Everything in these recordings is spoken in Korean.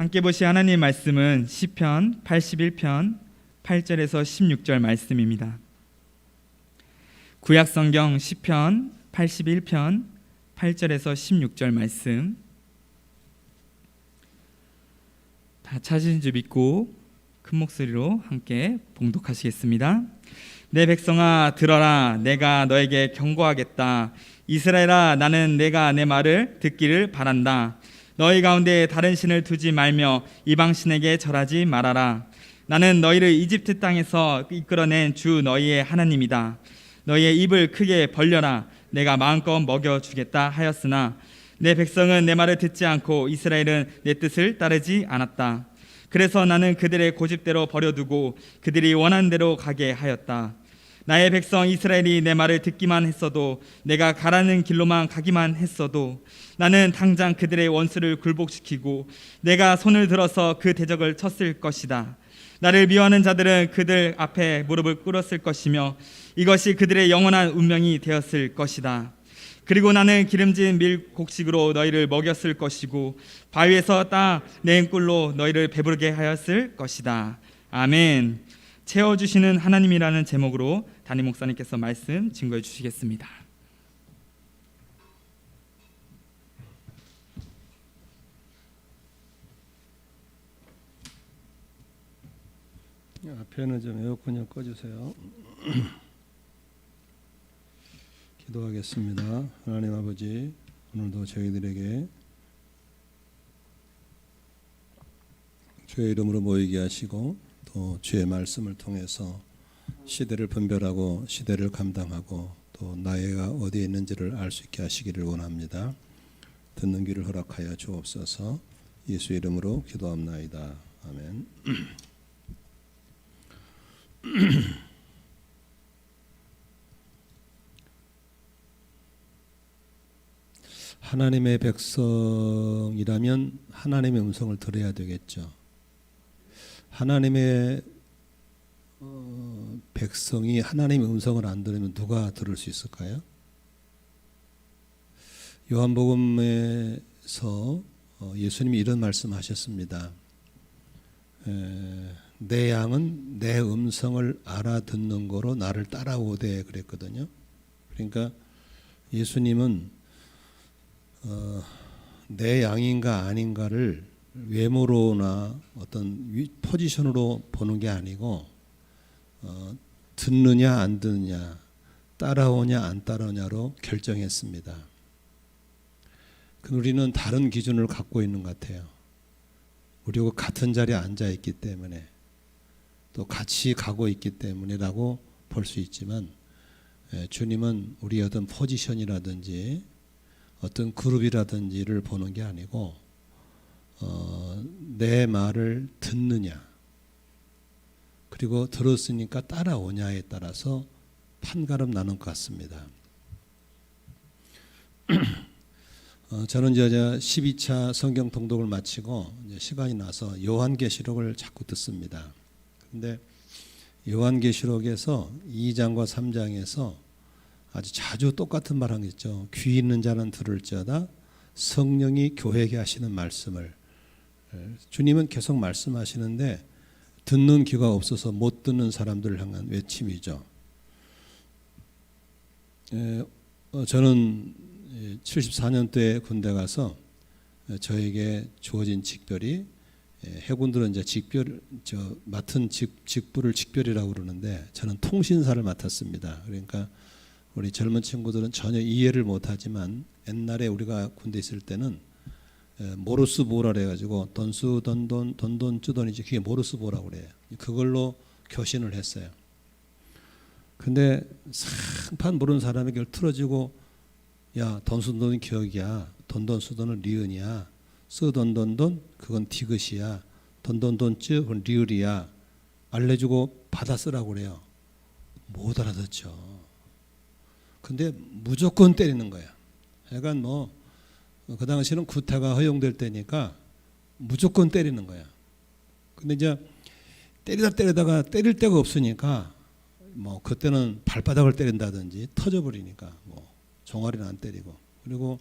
함께 보실 하나님의 말씀은 시편 81편 8절에서 16절 말씀입니다. 구약성경 시편 81편 8절에서 16절 말씀, 다 찾으신 줄 믿고 큰 목소리로 함께 봉독하시겠습니다. 내 백성아 들어라, 내가 너에게 경고하겠다. 이스라엘아, 나는 내가 내 말을 듣기를 바란다. 너희 가운데 다른 신을 두지 말며 이방신에게 절하지 말아라. 나는 너희를 이집트 땅에서 이끌어낸 주 너희의 하나님이다. 너희의 입을 크게 벌려라. 내가 마음껏 먹여주겠다 하였으나 내 백성은 내 말을 듣지 않고 이스라엘은 내 뜻을 따르지 않았다. 그래서 나는 그들의 고집대로 버려두고 그들이 원하는 대로 가게 하였다. 나의 백성 이스라엘이 내 말을 듣기만 했어도, 내가 가라는 길로만 가기만 했어도 나는 당장 그들의 원수를 굴복시키고 내가 손을 들어서 그 대적을 쳤을 것이다. 나를 미워하는 자들은 그들 앞에 무릎을 꿇었을 것이며 이것이 그들의 영원한 운명이 되었을 것이다. 그리고 나는 기름진 밀 곡식으로 너희를 먹였을 것이고 바위에서 따낸 꿀로 너희를 배부르게 하였을 것이다. 아멘. 채워주시는 하나님이라는 제목으로 담임 목사님께서 말씀 증거해 주시겠습니다. 앞에는 좀 에어컨 좀 꺼주세요. 기도하겠습니다. 하나님 아버지, 오늘도 저희들에게 주의 이름으로 모이게 하시고 또 주의 말씀을 통해서 시대를 분별하고 시대를 감당하고 또 나이가 어디에 있는지를 알 수 있게 하시기를 원합니다. 듣는 귀를 허락하여 주옵소서. 예수 이름으로 기도합나이다. 아멘. 하나님의 백성이라면 하나님의 음성을 들어야 되겠죠. 하나님의 백성이 하나님의 음성을 안 들으면 누가 들을 수 있을까요? 요한복음에서 예수님이 이런 말씀하셨습니다. 내 양은 내 음성을 알아듣는 거로 나를 따라오되 그랬거든요. 그러니까 예수님은 내 양인가 아닌가를 외모로나 어떤 포지션으로 보는 게 아니고 듣느냐 안 듣느냐, 따라오냐 안 따라오냐로 결정했습니다. 우리는 다른 기준을 갖고 있는 것 같아요. 우리하고 같은 자리에 앉아 있기 때문에 또 같이 가고 있기 때문이라고 볼 수 있지만, 주님은 우리의 어떤 포지션이라든지 어떤 그룹이라든지를 보는 게 아니고 내 말을 듣느냐 그리고 들었으니까 따라오냐에 따라서 판가름 나는 것 같습니다. 저는 이제 12차 성경 통독을 마치고 이제 시간이 나서 요한계시록을 자꾸 듣습니다. 그런데 요한계시록에서 2장과 3장에서 아주 자주 똑같은 말 한 게 있죠. 귀 있는 자는 들을지어다 성령이 교회에게 하시는 말씀을. 주님은 계속 말씀하시는데 듣는 귀가 없어서 못 듣는 사람들을 향한 외침이죠. 저는 74년도에 군대 가서 저에게 주어진 직별이, 해군들은 이제 맡은 직부를 직별이라고 그러는데 저는 통신사를 맡았습니다. 그러니까 우리 젊은 친구들은 전혀 이해를 못하지만 옛날에 우리가 군대 있을 때는 모르스 보라 그래가지고 돈수 돈돈 쯔돈이지, 그게 모르스 보라고 그래요. 그걸로 교신을 했어요. 근데 상판 모르는 사람에게 그걸 틀어지고, 야 돈수 돈이 기억이야, 돈돈 수돈은 리은이야, 쓰돈돈돈 그건 디귿이야, 돈돈돈 쯔 그건 리을이야 알려주고 받아 쓰라고 그래요. 못 알아듣죠. 근데 무조건 때리는 거야. 약간 그 당시는 구타가 허용될 때니까 무조건 때리는 거야. 근데 이제 때리다가 때릴 데가 없으니까 그때는 발바닥을 때린다든지 터져버리니까 종아리는 안 때리고, 그리고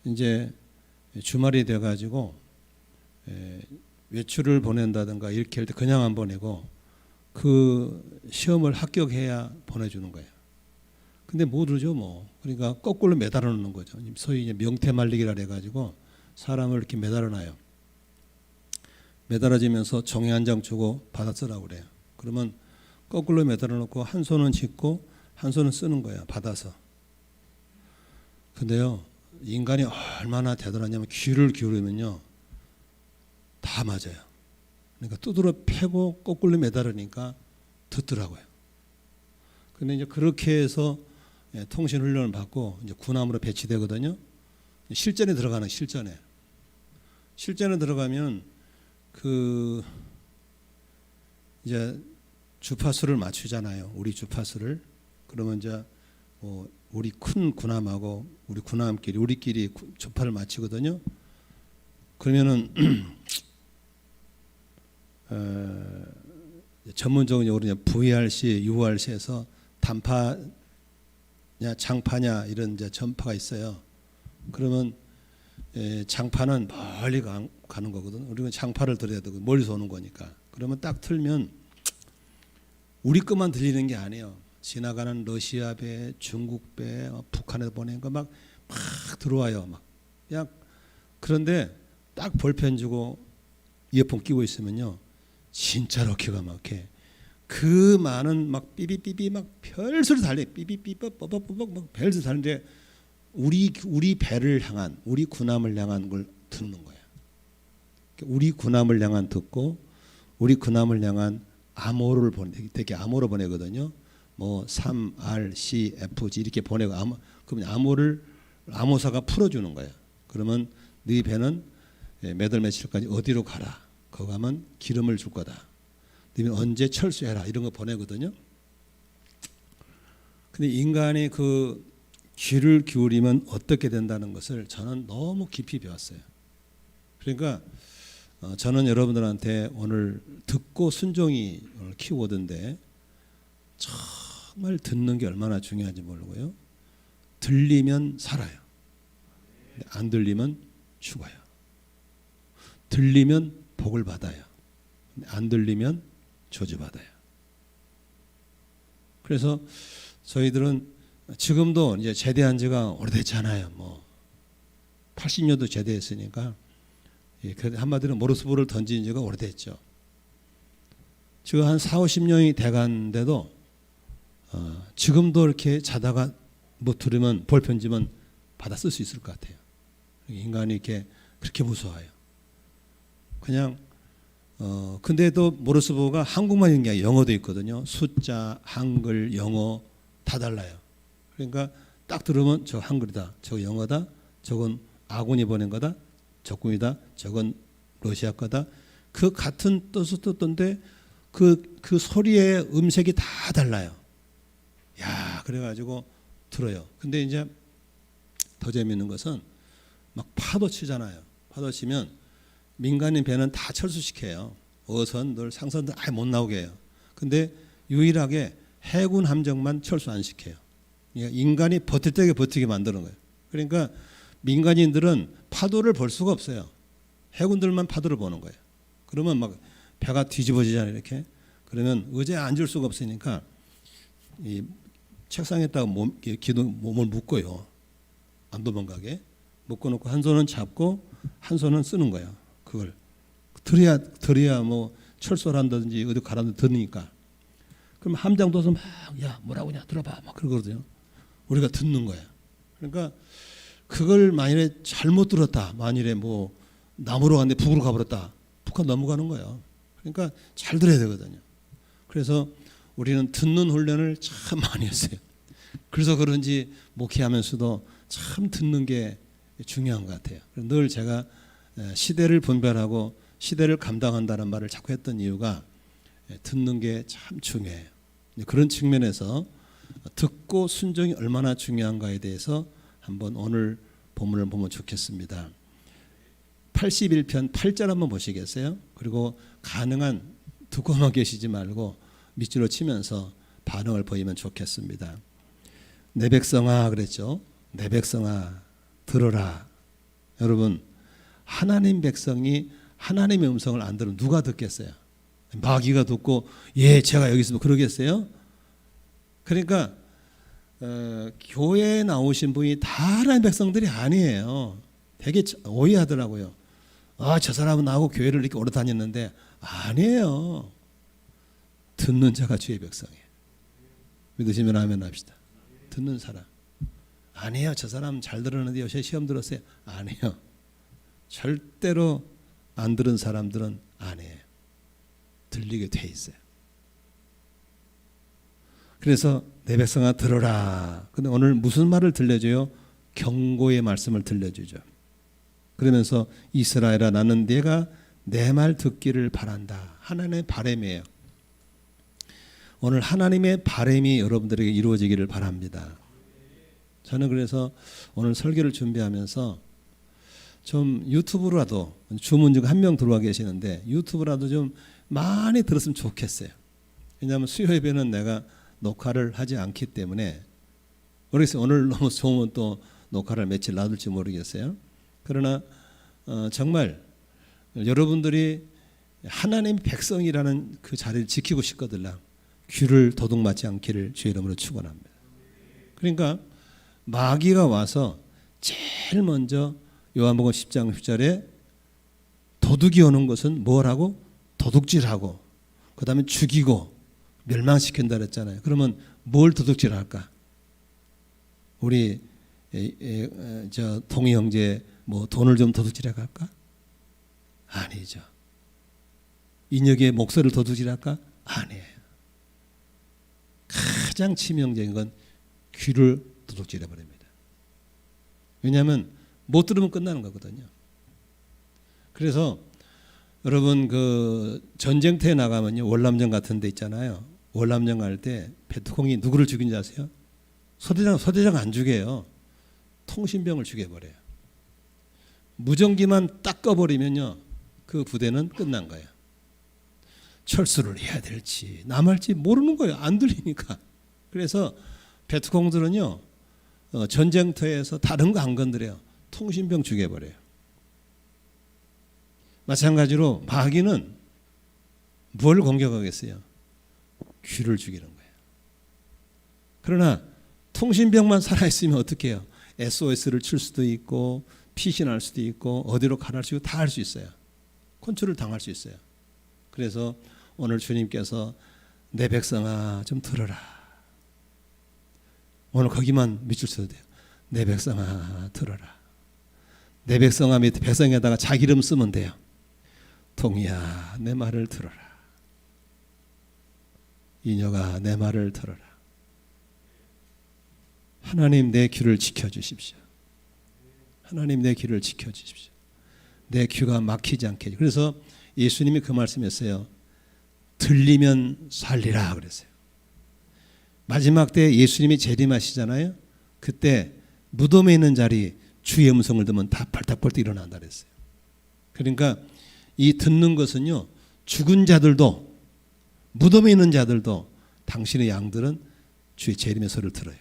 이제 주말이 돼가지고 외출을 보낸다든가 이렇게 할 때 그냥 안 보내고 그 시험을 합격해야 보내주는 거예요. 근데 모르죠 뭐. 그러니까 거꾸로 매달아 놓는 거죠. 소위 이제 명태 말리기라 해가지고 사람을 이렇게 매달아 놔요. 매달아지면서 종이 한 장 주고 받아 쓰라고 그래요. 그러면 거꾸로 매달아 놓고 한 손은 짚고 한 손은 쓰는 거예요. 받아서. 근데요, 인간이 얼마나 대단하냐면 귀를 기울이면요 다 맞아요. 그러니까 두드러 패고 거꾸로 매달으니까 듣더라고요. 근데 이제 그렇게 해서 통신 훈련을 받고 이제 군함으로 배치되거든요. 실전에 들어가는 실전에 들어가면 그 이제 주파수를 맞추잖아요. 우리 주파수를. 그러면 이제 뭐 우리 큰 군함하고 우리 군함끼리 우리끼리 주파를 맞추거든요. 그러면은 전문적인 용어로 VRC, URC에서 단파냐 장파냐 이런 이제 전파가 있어요. 그러면 장파는 멀리 가는 거거든. 우리는 장파를 들어야 되고 멀리서 오는 거니까. 그러면 딱 틀면 우리 것만 들리는 게 아니에요. 지나가는 러시아 배, 중국 배, 북한에서 보낸 거 막 들어와요. 막 그냥 그런데 딱 볼펜 주고 이어폰 끼고 있으면요, 진짜로 기가 막혀. 그 많은 막 삐삐삐삐 막 별소리 달려. 삐삐삐삐 뽀뽀뽀뽀 막 별소리 달리는데 우리 배를 향한 우리 군함을 향한 걸 듣는 거야. 우리 군함을 향한 듣고 우리 군함을 향한 암호를 되게 암호로 보내거든요. 뭐 3, R, C, F, G 이렇게 보내고 그러면 암호사가 풀어주는 거야. 그러면 네 배는 몇 월 며칠까지 어디로 가라. 거기 가면 기름을 줄 거다. 너는 언제 철수해라 이런 거 보내거든요. 근데 인간이 그 귀를 기울이면 어떻게 된다는 것을 저는 너무 깊이 배웠어요. 그러니까 저는 여러분들한테 오늘 듣고 순종이 키워드인데 정말 듣는 게 얼마나 중요한지 모르고요. 들리면 살아요. 안 들리면 죽어요. 들리면 복을 받아요. 안 들리면 저주받아요. 그래서 저희들은 지금도 이제 제대한 지가 오래됐잖아요. 뭐 80년도 제대했으니까 한마디로 모르스부를 던진 지가 오래됐죠. 지금 한 4, 50년이 돼간데도 지금도 이렇게 자다가 뭐 들으면 볼편지면 받아 쓸 수 있을 것 같아요. 인간이 이렇게 그렇게 무서워요. 그냥 근데도 모르스부가 한국만 있는 게 아니라 영어도 있거든요. 숫자, 한글, 영어 다 달라요. 그러니까 딱 들으면 저 한글이다, 저 영어다, 저건 아군이 보낸 거다, 적군이다, 저건 러시아 거다. 그 같은 뜻을 뜻던데 그 소리의 음색이 다 달라요. 야, 그래가지고 들어요. 근데 이제 더 재미있는 것은 막 파도 치잖아요. 파도 치면 민간인 배는 다 철수시켜요. 어선들, 상선들 아예 못 나오게 해요. 근데 유일하게 해군 함정만 철수 안 시켜요. 그러니까 인간이 버틸 때에 버티게 만드는 거예요. 그러니까 민간인들은 파도를 볼 수가 없어요. 해군들만 파도를 보는 거예요. 그러면 막 배가 뒤집어지잖아요. 이렇게. 그러면 의자에 앉을 수가 없으니까 이 책상에다가 몸을 묶어요. 안 도망가게. 묶어놓고 한 손은 잡고 한 손은 쓰는 거예요. 그걸 들어야 뭐 철수를 한다든지 어디 가라든지 들으니까. 그럼 함장도서 막 야 뭐라고 냐 들어봐 막 그러거든요. 우리가 듣는 거야. 그러니까 그걸 만일에 잘못 들었다, 만일에 뭐 남으로 갔는데 북으로 가버렸다, 북한 넘어가는 거예요. 그러니까 잘 들어야 되거든요. 그래서 우리는 듣는 훈련을 참 많이 했어요. 그래서 그런지 목회하면서도 참 듣는 게 중요한 것 같아요. 늘 제가 시대를 분별하고 시대를 감당한다는 말을 자꾸 했던 이유가 듣는 게 참 중요해요. 그런 측면에서 듣고 순종이 얼마나 중요한가에 대해서 한번 오늘 본문을 보면 좋겠습니다. 81편 8절 한번 보시겠어요? 그리고 가능한 듣고만 계시지 말고 밑줄로 치면서 반응을 보이면 좋겠습니다. 내 백성아 그랬죠. 내 백성아 들어라. 여러분 하나님 백성이 하나님의 음성을 안 들으면 누가 듣겠어요? 마귀가 듣고 예 제가 여기 있으면 그러겠어요? 그러니까 교회에 나오신 분이 다 하나님의 백성들이 아니에요. 되게 오해하더라고요. 아, 저 사람은 나하고 교회를 이렇게 오래 다녔는데 아니에요. 듣는 자가 주의 백성이에요. 믿으시면 아멘 합시다. 듣는 사람. 아니에요. 저 사람 잘 들었는데 요새 시험 들었어요. 아니에요. 절대로 안 들은 사람들은 아니에요. 들리게 돼 있어요. 그래서 내 백성아 들어라. 근데 오늘 무슨 말을 들려줘요? 경고의 말씀을 들려주죠. 그러면서 이스라엘아 나는 네가 내 말 듣기를 바란다. 하나님의 바람이에요. 오늘 하나님의 바람이 여러분들에게 이루어지기를 바랍니다. 저는 그래서 오늘 설교를 준비하면서 좀 유튜브라도 주문 중 한 명 들어와 계시는데 유튜브라도 좀 많이 들었으면 좋겠어요. 왜냐하면 수요 예배는 내가 녹화를 하지 않기 때문에 모르겠어요. 오늘 너무 좋으면 또 녹화를 며칠 놔둘지 모르겠어요. 그러나 정말 여러분들이 하나님의 백성이라는 그 자리를 지키고 싶거든요. 귀를 도둑맞지 않기를 주의 이름으로 축원합니다. 그러니까 마귀가 와서 제일 먼저 요한복음 10장 10절에 도둑이 오는 것은 뭘 하고? 도둑질하고 그 다음에 죽이고 멸망시킨다 그랬잖아요. 그러면 뭘 도둑질할까? 우리 저 동희 형제 뭐 돈을 좀 도둑질해 갈까? 아니죠. 인혁의 목소리를 도둑질할까? 아니에요. 가장 치명적인 건 귀를 도둑질해 버립니다. 왜냐하면 못 들으면 끝나는 거거든요. 그래서 여러분 그 전쟁터에 나가면요 월남전 같은 데 있잖아요. 월남전 갈 때 베트콩이 누구를 죽인지 아세요? 소대장 안 죽여요. 통신병을 죽여버려요. 무전기만 딱 꺼버리면요 그 부대는 끝난 거예요. 철수를 해야 될지 남을지 모르는 거예요. 안 들리니까. 그래서 베트콩들은요 전쟁터에서 다른 거 안 건드려요. 통신병 죽여버려요. 마찬가지로 마귀는 뭘 공격하겠어요? 귀를 죽이는 거예요. 그러나 통신병만 살아있으면 어떻게 해요? SOS를 칠 수도 있고 피신할 수도 있고 어디로 가랄 수 있고 다 할 수 있어요. 컨트롤 당할 수 있어요. 그래서 오늘 주님께서 내 백성아 좀 들어라. 오늘 거기만 밑줄 쳐도 돼요. 내 백성아 들어라. 내 백성아 밑에 백성에다가 자기 이름 쓰면 돼요. 동이야 내 말을 들어라. 인혁아 내 말을 들어라. 하나님 내 귀를 지켜주십시오. 하나님 내 귀를 지켜주십시오. 내 귀가 막히지 않게. 그래서 예수님이 그 말씀했어요. 들리면 살리라 그랬어요. 마지막 때 예수님이 재림하시잖아요. 그때 무덤에 있는 자리 주의 음성을 듣면 다 발탁벌떡 일어난다 그랬어요. 그러니까 이 듣는 것은요 죽은 자들도 무덤에 있는 자들도 당신의 양들은 주의 재림의 소리를 들어요.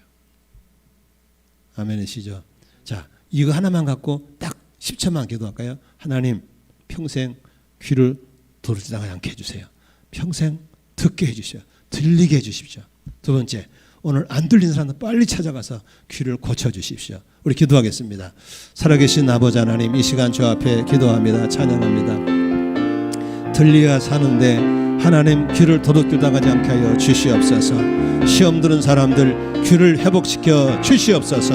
아멘이시죠? 자, 이거 하나만 갖고 딱 10초만 기도할까요? 하나님 평생 귀를 도둑질하지 않게 해주세요. 평생 듣게 해주세요. 들리게 해주십시오. 두 번째, 오늘 안 들리는 사람들 빨리 찾아가서 귀를 고쳐주십시오. 우리 기도하겠습니다. 살아계신 아버지 하나님, 이 시간 주 앞에 기도합니다. 찬양합니다. 들려야 사는데 하나님 귀를 도둑질당하지 않게 하여 주시옵소서. 시험 들은 사람들 귀를 회복시켜 주시옵소서.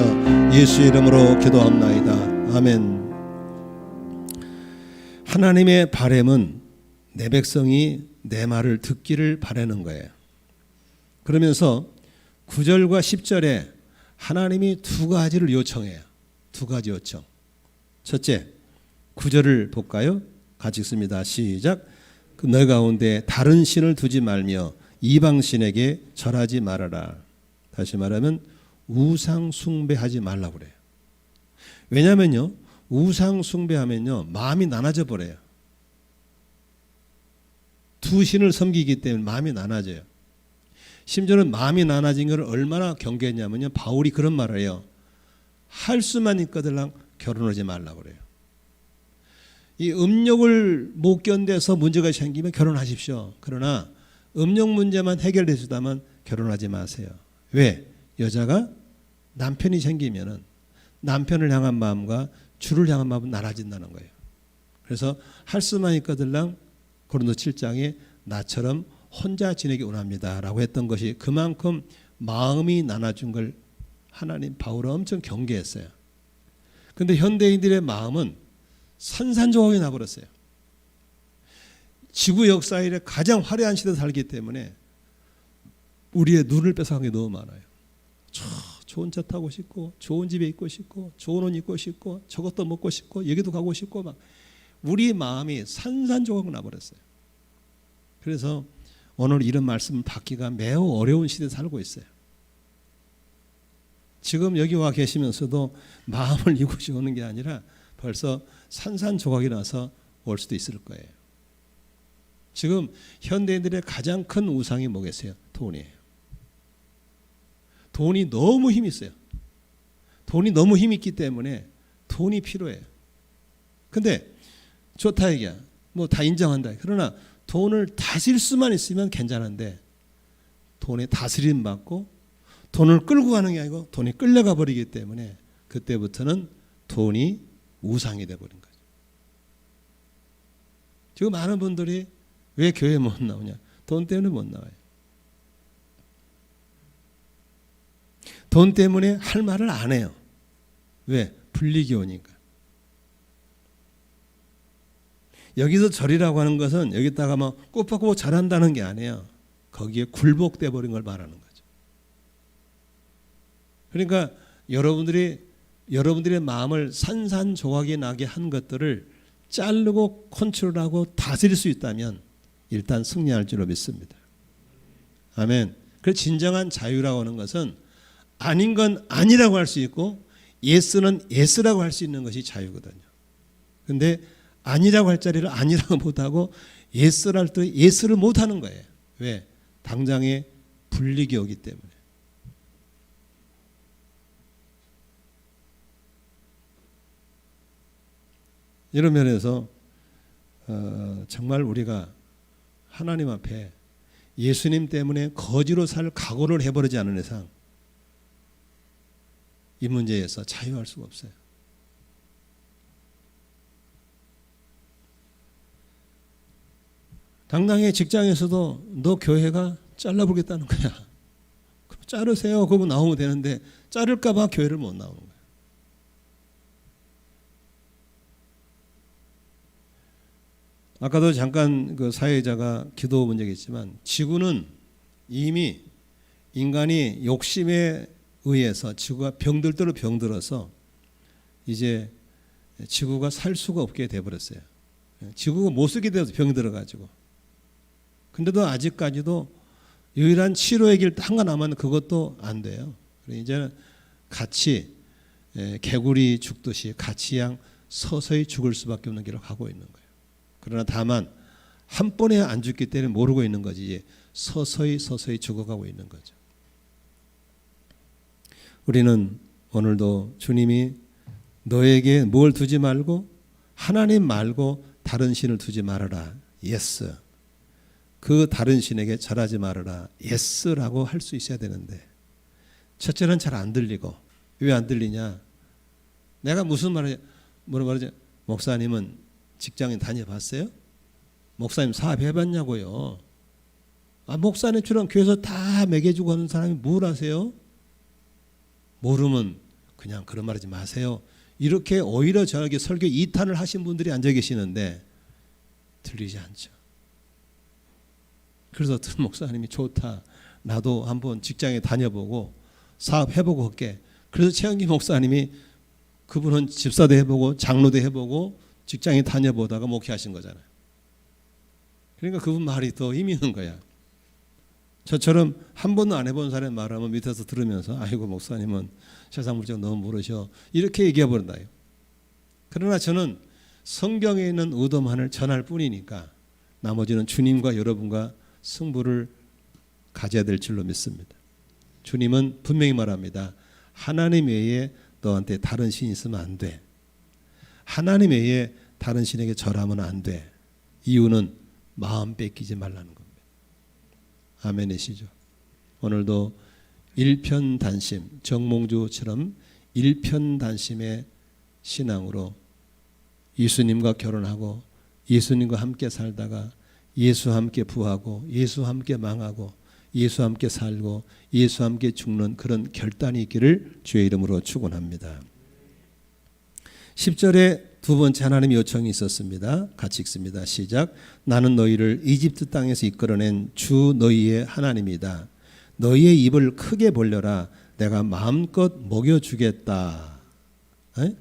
예수의 이름으로 기도합나이다. 아멘. 하나님의 바람은 내 백성이 내 말을 듣기를 바라는 거예요. 그러면서 9절과 10절에 하나님이 두 가지를 요청해요. 두 가지 요청. 첫째, 9절을 볼까요? 같이 읽습니다. 시작. 너 가운데 다른 신을 두지 말며 이방 신에게 절하지 말아라. 다시 말하면 우상 숭배하지 말라고 그래요. 왜냐하면요, 우상 숭배하면요 마음이 나눠져 버려요. 두 신을 섬기기 때문에 마음이 나눠져요. 심지어는 마음이 나눠진 것을 얼마나 경계했냐면요, 바울이 그런 말을 해요. 할 수만 있거들랑 결혼하지 말라고 그래요. 이 음욕을 못 견뎌서 문제가 생기면 결혼하십시오. 그러나 음욕 문제만 해결되시다면 결혼하지 마세요. 왜? 여자가 남편이 생기면은 남편을 향한 마음과 주를 향한 마음은 나눠진다는 거예요. 그래서 할 수만 있거들랑 고린도 7장에 나처럼 혼자 지내기 원합니다라고 했던 것이 그만큼 마음이 나눠준 걸 하나님 바울은 엄청 경계했어요. 그런데 현대인들의 마음은 산산조각이 나버렸어요. 지구 역사 이래 가장 화려한 시대에 살기 때문에 우리의 눈을 뺏어간 게 너무 많아요. 좋은 차 타고 싶고 좋은 집에 있고 싶고 좋은 옷 입고 싶고 저것도 먹고 싶고 여기도 가고 싶고 막 우리 마음이 산산조각 나버렸어요. 그래서 오늘 이런 말씀을 받기가 매우 어려운 시대에 살고 있어요. 지금 여기 와 계시면서도 마음을 이곳이 오는 게 아니라 벌써 산산조각이 나서 올 수도 있을 거예요. 지금 현대인들의 가장 큰 우상이 뭐겠어요? 돈이에요. 돈이 너무 힘이 있어요. 돈이 너무 힘이 있기 때문에 돈이 필요해요. 근데 좋다 얘기야. 뭐 다 인정한다. 그러나 돈을 다스릴 수만 있으면 괜찮은데 돈에 다스림 받고 돈을 끌고 가는 게 아니고 돈이 끌려가 버리기 때문에 그때부터는 돈이 우상이 돼버린 거죠. 지금 많은 분들이 왜 교회에 못 나오냐? 돈 때문에 못 나와요. 돈 때문에 할 말을 안 해요. 왜? 불리기 오니까. 여기서 절이라고 하는 것은 여기다가 막 꼬박꼬박 잘한다는 게 아니에요. 거기에 굴복돼 버린 걸 말하는 거죠. 그러니까 여러분들의 마음을 산산조각이 나게 한 것들을 자르고 컨트롤하고 다스릴 수 있다면 일단 승리할 줄로 믿습니다. 아멘. 그 진정한 자유라고 하는 것은 아닌 건 아니라고 할 수 있고 예스는 예스라고 할 수 있는 것이 자유거든요. 근데 아니라고 할 자리를 아니라고 못하고 예스를 할 때 예스를 못하는 거예요. 왜? 당장에 불리기 오기 때문에. 이런 면에서 정말 우리가 하나님 앞에 예수님 때문에 거지로 살 각오를 해버리지 않은 이상 이 문제에서 자유할 수가 없어요. 당당히 직장에서도 너 교회가 잘라보겠다는 거야. 그럼 자르세요. 그러고 나오면 되는데 자를까 봐 교회를 못 나오는 거야. 아까도 잠깐 그 사회자가 기도 본 적이 있지만 지구는 이미 인간이 욕심에 의해서 지구가 병들도록 병들어서 이제 지구가 살 수가 없게 돼버렸어요. 지구가 못 쓰게 돼서 병들어가지고. 근데도 아직까지도 유일한 치료의 길 한가 남았는데 그것도 안 돼요. 이제는 같이 개구리 죽듯이 같이 양 서서히 죽을 수밖에 없는 길을 가고 있는 거예요. 그러나 다만 한 번에 안 죽기 때문에 모르고 있는 거지 이제 서서히 죽어가고 있는 거죠. 우리는 오늘도 주님이 너에게 뭘 두지 말고 하나님 말고 다른 신을 두지 말아라. 예스. 그 다른 신에게 절하지 말아라. 예스라고 할 수 있어야 되는데 첫째는 잘 안 들리고 왜 안 들리냐? 내가 무슨 말을 뭐라 말하지? 목사님은 직장에 다녀봤어요? 목사님 사업해봤냐고요? 목사님처럼 교회에서 다 먹여주고 하는 사람이 뭘 하세요? 모르면 그냥 그런 말 하지 마세요. 이렇게 오히려 저에게 설교 2탄을 하신 분들이 앉아 계시는데 들리지 않죠. 그래서 어떤 목사님이 좋다. 나도 한번 직장에 다녀보고 사업해보고 할게. 그래서 최영기 목사님이 그분은 집사도 해보고 장로도 해보고 직장에 다녀보다가 목회하신 거잖아요. 그러니까 그분 말이 더 힘이 있는 거야. 저처럼 한 번도 안 해본 사람이 말하면 밑에서 들으면서 아이고 목사님은 세상 물정 너무 모르셔. 이렇게 얘기해버린다요. 그러나 저는 성경에 있는 의도만을 전할 뿐이니까 나머지는 주님과 여러분과 승부를 가져야 될 줄로 믿습니다. 주님은 분명히 말합니다. 하나님 외에 너한테 다른 신이 있으면 안 돼. 하나님 외에 다른 신에게 절하면 안 돼. 이유는 마음 뺏기지 말라는 겁니다. 아멘이시죠? 오늘도 일편단심, 정몽주처럼 일편단심의 신앙으로 예수님과 결혼하고 예수님과 함께 살다가 예수와 함께 부하고 예수와 함께 망하고 예수와 함께 살고 예수와 함께 죽는 그런 결단이 있기를 주의 이름으로 축원합니다. 10절에 두 번째 하나님의 요청이 있었습니다. 같이 읽습니다. 시작. 나는 너희를 이집트 땅에서 이끌어낸 주 너희의 하나님이다. 너희의 입을 크게 벌려라. 내가 마음껏 먹여주겠다. 에?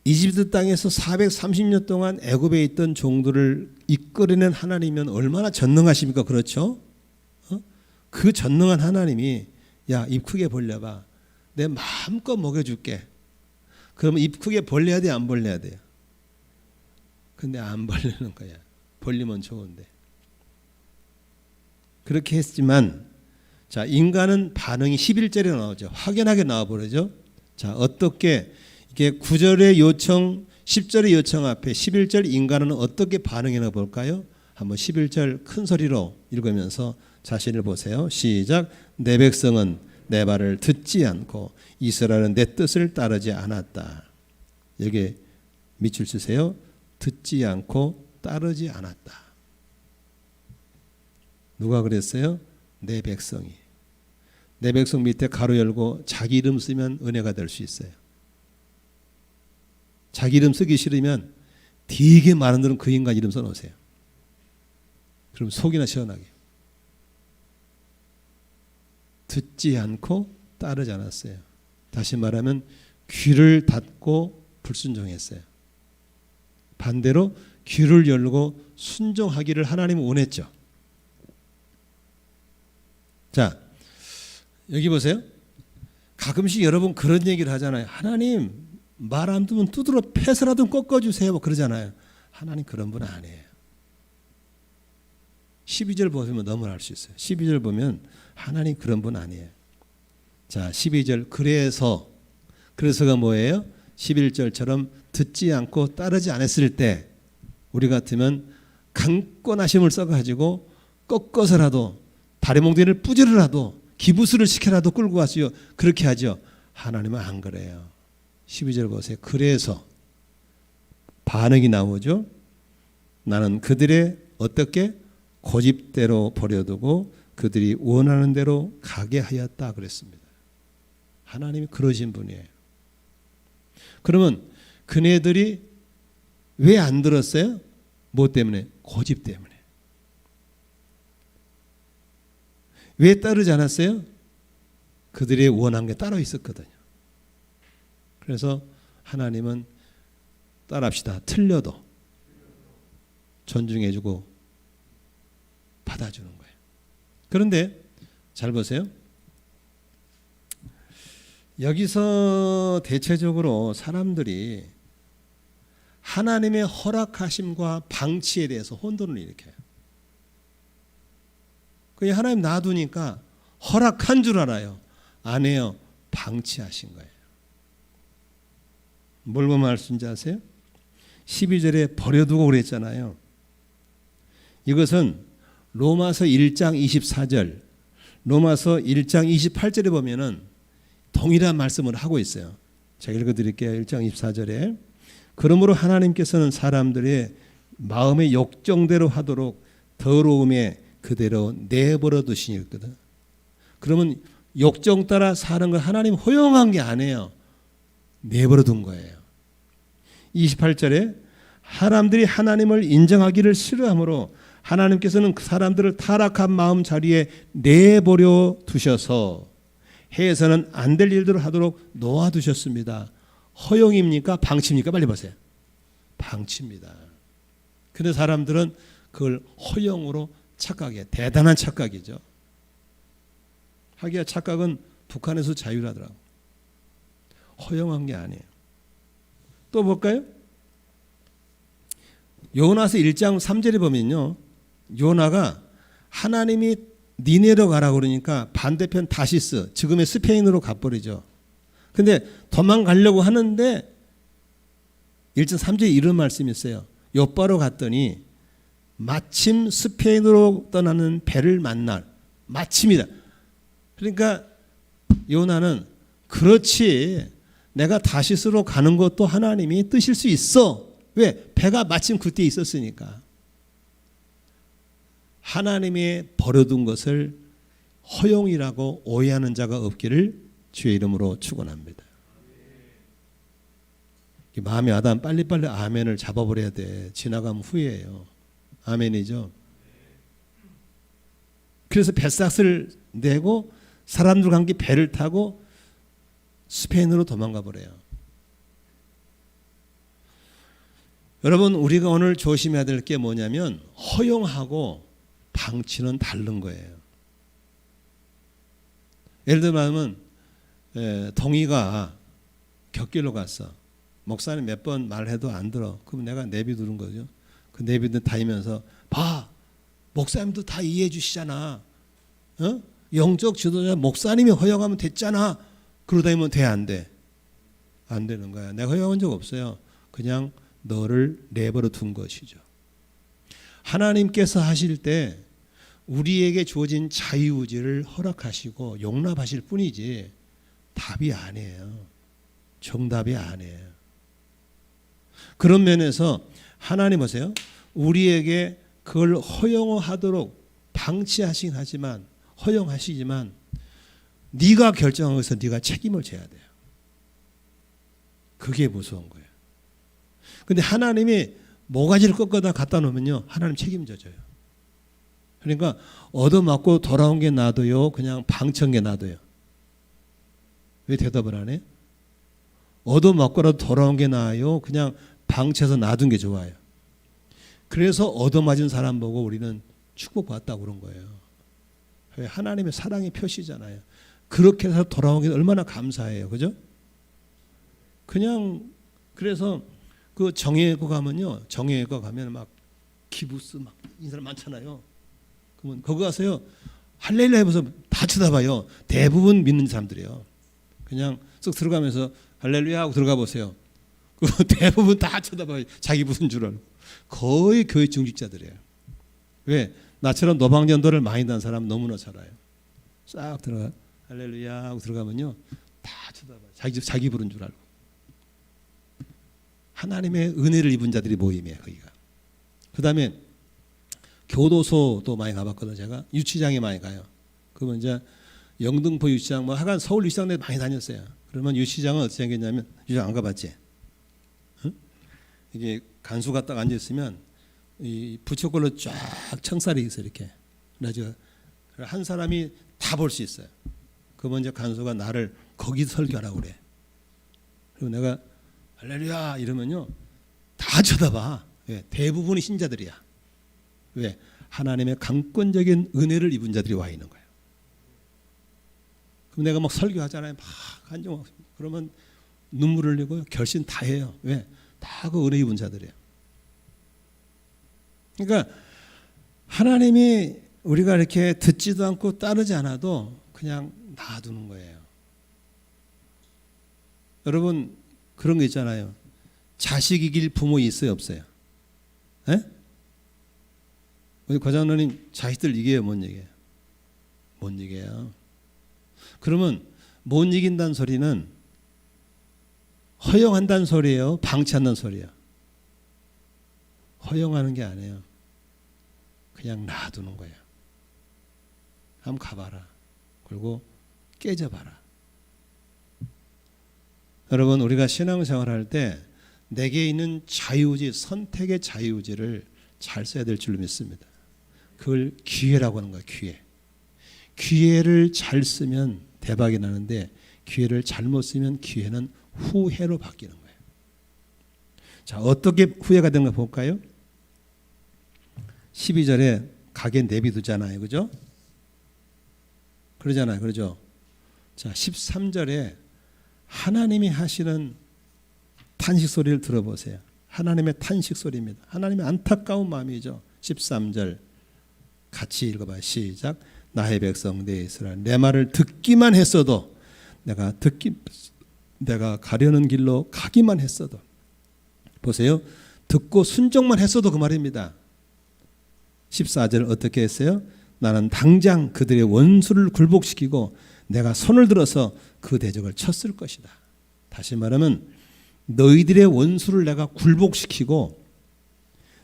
이집트 땅에서 430년 동안 애굽에 있던 종들을 이끌어낸 하나님이면 얼마나 전능하십니까? 그렇죠? 그 전능한 하나님이 야, 입 크게 벌려봐. 내 마음껏 먹여줄게. 그러면 입 크게 벌려야 돼, 안 벌려야 돼요? 근데 안 벌리는 거야. 벌리면 좋은데. 그렇게 했지만 자, 인간은 반응이 11절에 나오죠. 확연하게 나와버리죠. 자, 어떻게 이게 9절의 요청, 10절의 요청 앞에 11절 인간은 어떻게 반응해나 볼까요? 한번 11절 큰 소리로 읽으면서 자신을 보세요. 시작. 내 백성은 내 말을 듣지 않고 이스라엘은 내 뜻을 따르지 않았다. 여기에 밑줄 치세요. 듣지 않고 따르지 않았다. 누가 그랬어요? 내 백성이. 내 백성 밑에 가로 열고 자기 이름 쓰면 은혜가 될 수 있어요. 자기 이름 쓰기 싫으면 되게 많은 분들은 그 인간 이름 써놓으세요. 그럼 속이나 시원하게. 듣지 않고 따르지 않았어요. 다시 말하면 귀를 닫고 불순종했어요. 반대로 귀를 열고 순종하기를 하나님은 원했죠. 자, 여기 보세요. 가끔씩 여러분 그런 얘기를 하잖아요. 하나님 말 안 듣면 두드러 패서라도 꺾어주세요. 뭐 그러잖아요. 하나님 그런 분 아니에요. 12절 보시면 너무 알 수 있어요. 12절 보면 하나님 그런 분 아니에요. 자, 12절 그래서가 뭐예요? 11절처럼 듣지 않고 따르지 않았을 때 우리 같으면 강권하심을 써가지고 꺾어서라도 다리 몽둥이를 뿌리라도 기부스를 시켜라도 끌고 가시오. 그렇게 하죠. 하나님은 안 그래요. 12절 보세요. 그래서 반응이 나오죠. 나는 그들의 어떻게 고집대로 버려두고 그들이 원하는 대로 가게 하였다 그랬습니다. 하나님이 그러신 분이에요. 그러면 그네들이 왜 안 들었어요? 뭐 때문에? 고집 때문에. 왜 따르지 않았어요? 그들이 원한 게 따로 있었거든요. 그래서 하나님은 따라합시다. 틀려도 존중해주고 받아주는 거예요. 그런데 잘 보세요. 여기서 대체적으로 사람들이 하나님의 허락하심과 방치에 대해서 혼돈을 일으켜요. 그냥 하나님 놔두니까 허락한 줄 알아요. 안 해요. 방치하신 거예요. 뭘 보면 알 수 있는지 아세요? 12절에 버려두고 그랬잖아요. 이것은 로마서 1장 24절, 로마서 1장 28절에 보면은 동일한 말씀을 하고 있어요. 제가 읽어드릴게요. 1장 24절에 그러므로 하나님께서는 사람들의 마음의 욕정대로 하도록 더러움에 그대로 내버려 두시거든. 그러면 욕정 따라 사는 걸 하나님 허용한 게 아니에요. 내버려 둔 거예요. 28절에 사람들이 하나님을 인정하기를 싫어하므로 하나님께서는 그 사람들을 타락한 마음 자리에 내버려 두셔서 해서는 안 될 일들을 하도록 놓아두셨습니다. 허용입니까? 방치입니까? 빨리 보세요. 방치입니다. 근데 사람들은 그걸 허용으로 착각해. 대단한 착각이죠. 하기야 착각은 북한에서 자유하더라고. 허용한 게 아니에요. 또 볼까요? 요나서 1장 3절에 보면요. 요나가 하나님이 니네로 가라 그러니까 반대편 다시스, 지금의 스페인으로 가버리죠. 근데 도망가려고 하는데 1장 3절에 이런 말씀이 있어요. 욥바로 갔더니 마침 스페인으로 떠나는 배를 만날 마침이다. 그러니까 요나는 그렇지 내가 다시스로 가는 것도 하나님이 뜻일 수 있어. 왜? 배가 마침 그때 있었으니까. 하나님이 버려둔 것을 허용이라고 오해하는 자가 없기를 주의 이름으로 축원합니다. 마음이 와닿으면 빨리빨리 아멘을 잡아버려야 돼. 지나가면 후회해요. 아멘이죠. 그래서 뱃삭을 내고 사람들과 함께 배를 타고 스페인으로 도망가 버려요. 여러분 우리가 오늘 조심해야 될 게 뭐냐면 허용하고 방치는 다른 거예요. 예를 들면 동의가 격길로 갔어. 목사님 몇 번 말해도 안 들어. 그럼 내가 내비두는 거죠. 그 내비두 다니면서 봐. 목사님도 다 이해해 주시잖아. 어? 영적 지도자 목사님이 허용하면 됐잖아. 그러다 보면 돼 안 돼? 안 되는 거야. 내가 허용한 적 없어요. 그냥 너를 내버려 둔 것이죠. 하나님께서 하실 때 우리에게 주어진 자유의지를 허락하시고 용납하실 뿐이지 답이 아니에요. 정답이 아니에요. 그런 면에서 하나님 보세요. 우리에게 그걸 허용하도록 방치하시긴 하지만 허용하시지만 네가 결정한 것에서 네가 책임을 져야 돼요. 그게 무서운 거예요. 근데 하나님이 모가지를 꺾어다 갖다 놓으면요. 하나님 책임져줘요. 그러니까 얻어맞고 돌아온 게 놔둬요. 그냥 방치한 게 놔둬요. 왜 대답을 안 해? 얻어맞고라도 돌아온 게 나아요. 그냥 방치해서 놔둔 게 좋아요. 그래서 얻어맞은 사람 보고 우리는 축복받았다고 그런 거예요. 하나님의 사랑의 표시잖아요. 그렇게 해서 돌아온 게 얼마나 감사해요. 그죠? 그냥 그래서 그 정예외과 가면요. 정예외과 가면 막 기부스 막 이 사람 많잖아요. 그러면 거기 가서요. 할렐루야 해서 다 쳐다봐요. 대부분 믿는 사람들이에요. 그냥 쓱 들어가면서 할렐루야 하고 들어가 보세요. 대부분 다 쳐다봐요. 자기 무슨 줄 알고. 거의 교회 중직자들이에요. 왜? 나처럼 노방전도를 많이 단 사람 너무나 잘 알아요. 싹 들어가 할렐루야 하고 들어가면요. 다 쳐다봐요. 자기 부른 줄 알고. 하나님의 은혜를 입은 자들이 모임이에요. 거기가. 그 다음에 교도소도 많이 가봤거든요. 제가 유치장에 많이 가요. 그러면 이제 영등포 유치장 뭐 하여간 서울 유치장 내 많이 다녔어요. 그러면 유치장은 어떻게 생겼냐면 유치장 안 가봤지? 응? 이게 간수가 딱 앉아있으면 이 부채꼴로 쫙 청살이 있어 이렇게. 그래서 한 사람이 다 볼 수 있어요. 그러면 이제 간수가 나를 거기 설교하라고 그래. 그리고 내가 할렐루야 이러면요 다 쳐다봐. 왜? 대부분이 신자들이야. 왜? 하나님의 강권적인 은혜를 입은 자들이 와 있는 거예요. 그럼 내가 막 설교하잖아요. 막 한정 그러면 눈물 흘리고 결심 다 해요. 왜? 다 그 은혜 입은 자들이에요. 그러니까 하나님이 우리가 이렇게 듣지도 않고 따르지 않아도 그냥 놔두는 거예요. 여러분 그런 거 있잖아요. 자식 이길 부모 있어요 없어요? 에? 우리 과장로님 자식들 이겨요 못 이겨요? 못 이겨요. 그러면 못 이긴다는 소리는 허용한다는 소리예요? 방치한다는 소리예요? 허용하는 게 아니에요. 그냥 놔두는 거예요. 한번 가봐라. 그리고 깨져봐라. 여러분 우리가 신앙생활 할 때 내게 있는 자유의지, 선택의 자유의지를 잘 써야 될 줄로 믿습니다. 그걸 기회라고 하는 거야. 기회. 기회를 잘 쓰면 대박이 나는데 기회를 잘못 쓰면 기회는 후회로 바뀌는 거예요. 자, 어떻게 후회가 되는가 볼까요? 12절에 가게 내비두잖아요. 그죠? 그러잖아요. 그러죠? 자, 13절에 하나님이 하시는 탄식 소리를 들어보세요. 하나님의 탄식 소리입니다. 하나님의 안타까운 마음이죠. 13절 같이 읽어봐요. 시작. 나의 백성 내 이스라엘 내 말을 듣기만 했어도 내가 가려는 길로 가기만 했어도 보세요. 듣고 순종만 했어도 그 말입니다. 14절 어떻게 했어요? 나는 당장 그들의 원수를 굴복시키고 내가 손을 들어서 그 대적을 쳤을 것이다. 다시 말하면 너희들의 원수를 내가 굴복시키고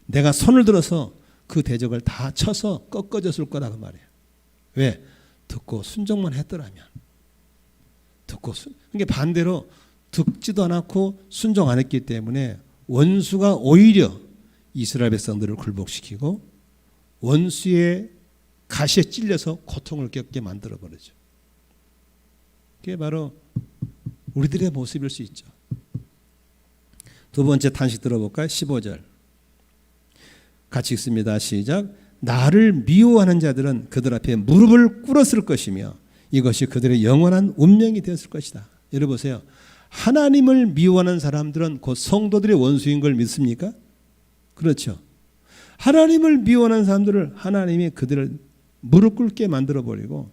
내가 손을 들어서 그 대적을 다 쳐서 꺾어졌을 거다 그 말이에요. 왜? 듣고 순종만 했더라면. 그러니까 반대로 듣지도 않았고 순종 안 했기 때문에 원수가 오히려 이스라엘 백성들을 굴복시키고 원수의 가시에 찔려서 고통을 겪게 만들어 버리죠. 그게 바로 우리들의 모습일 수 있죠. 두 번째 탄식 들어볼까요? 15절 같이 읽습니다. 시작. 나를 미워하는 자들은 그들 앞에 무릎을 꿇었을 것이며 이것이 그들의 영원한 운명이 되었을 것이다. 여러분 보세요. 하나님을 미워하는 사람들은 곧 성도들의 원수인 걸 믿습니까? 그렇죠. 하나님을 미워하는 사람들을 하나님이 그들을 무릎 꿇게 만들어버리고